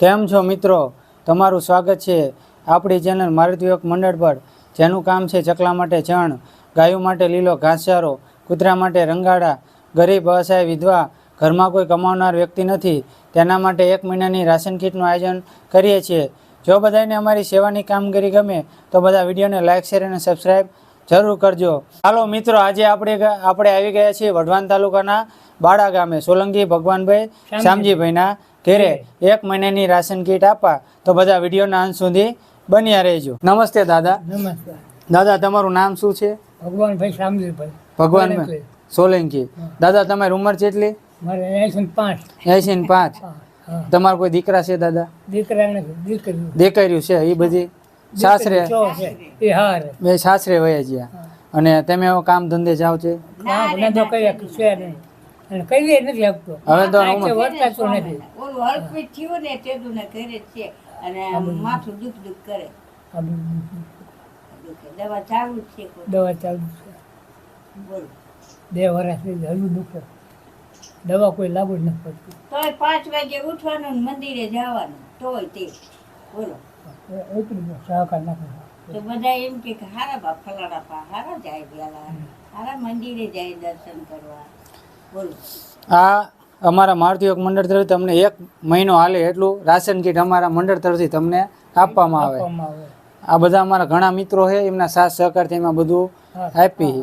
કેમ છો મિત્રો, તમારું સ્વાગત છે આપણી ચેનલ મારુતિ યુવક મંડળ પર, જેનું કામ છે ચકલા માટે ચણ, ગાયો માટે લીલો ઘાસચારો, કૂતરા માટે રંગાડા, ગરીબ અસહાય વિધવા, ઘરમાં કોઈ કમાવનાર વ્યક્તિ નથી તેના માટે 1 મહિનાની રાશન કીટનું આયોજન કરીએ છીએ। જો બધાને અમારી સેવાની કામગીરી ગમે તો બધા વિડીયોને લાઇક શેર અને સબસ્ક્રાઈબ જરૂર કરજો। હાલો મિત્રો, આજે આપણે આવી ગયા છીએ વઢવાણ તાલુકાના બાળા ગામે સોલંકી ભગવાનભાઈ શામજીભાઈના ઘેરે 1 મહિનાની રાશન કીટ આપવા, તો બધા વિડીયોના અંત સુધી બન્યા રહેજો। નમસ્તે દાદા। નમસ્કાર દાદા, તમારું નામ શું છે? ભગવાનભાઈ શામજીભાઈ ભગવાનભાઈ સોલંકી। દાદા, તમારી ઉંમર કેટલી? મારે 85 85। તમારા કોઈ દીકરા છે દાદા? દીકરા નથી, દીકરી દીકરીઓ છે? એ બધી સાસરે? એ હારે બે સાસરે વયા ગયા। અને તમે હવે કામ ધંધે જાઓ છે? કામ ધંધો કર્યા છે નહીં અને કરીએ નથી આપતો હવે તો વર્તાતો નથી। ઓલું હળપીટ થયું ને તેદું ને ઘરે જ છે અને માથું દુખ કરે, દુખે દવા ચાલુ જ છે કોઈ। દવા ચાલુ છે, બોલો 2 વર્ષ હજુ દુખે, દવા કોઈ લાગુ જ નથી પડતી। તોય 5 વાગે ઉઠવાનું ને મંદિરે જવાનું તોય તે બોલો એટલું સહકાર નથી। તો બધા એમ કે હારા બાપ ફલાણા પા હારા જાય પેલા હારા મંદિરે જાય દર્શન કરવા, બોલો। આ અમારા મારુતિ યુવક મંડળ તરફથી તમને 1 મહિનો હાલે એટલું રાશન કીટ અમારા મંડળ તરફથી તમને આપવામાં આવે। આ બધા અમારા ઘણા મિત્રો છે, એમના સાથ સહકારથી એમાં બધું આપી।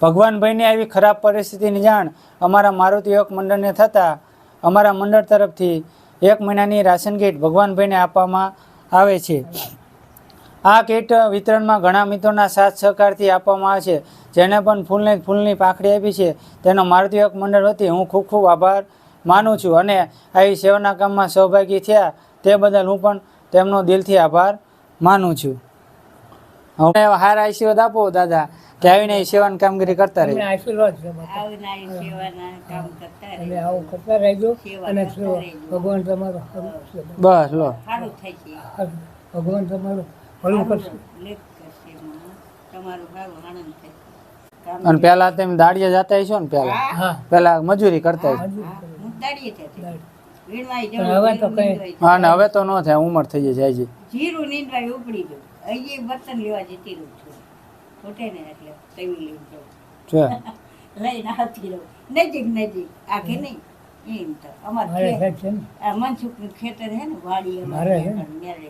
ભગવાનભાઈને આવી ખરાબ પરિસ્થિતિની જાણ અમારા મારુતિ યુવક મંડળને થતાં અમારા મંડળ તરફથી 1 મહિનાની રાશન કીટ ભગવાનભાઈને આપવામાં આવે છે। આ કીટ વિતરણમાં ઘણા મિત્રોના સાથ સહકારથી આપવામાં આવે છે, જેને પણ ફૂલની પાંખડી આપી છે તેનો મારુતિ યુવક મંડળ વતી હું ખૂબ ખૂબ આભાર માનું છું અને આવી સેવાના કામમાં સહભાગી થયા તે બદલ હું પણ તેમનો દિલથી આભાર માનું છું। હવે હારા આશીર્વાદ આપો દાદા કે આવીને એ સેવાની કામગીરી કરતા રહે। આશીર્વાદ છે આવનારી સેવાના કામ કરતા એટલે રહે, આવું કરતા રહેજો સેવા અને કરતા રહેજો। ભગવાન તમારું સારું છે, બસ લો, સારું થાય છે, ભગવાન તમારું ભલું કરશે। લેખ કરશે એમાં. તમારું સારું આનંદ થશે કામ અને પેલા તમે દાડિયા જતા હશો ને? હા પેલા મજૂરી કરતા હશો? હું દાડીએ થતી વીણવાઈ પણ હવે તો જવું, કઈ હા, ને હવે તો ન થાય, ઉંમર થઈ જાય છે। જીરું નીંદવાય ઉપડી જવું, અહીં બર્તન લેવા જતી રહું છું ખોટે ને એટલે તવી લઈને જવું, જો લઈને આવતી રહું નજીક આ કે નહીં એમ તો મારે અમારે સાહેબ છે ને આ મનસુખનું ખેતર હે ને વાડી મારે હે ને? મેળે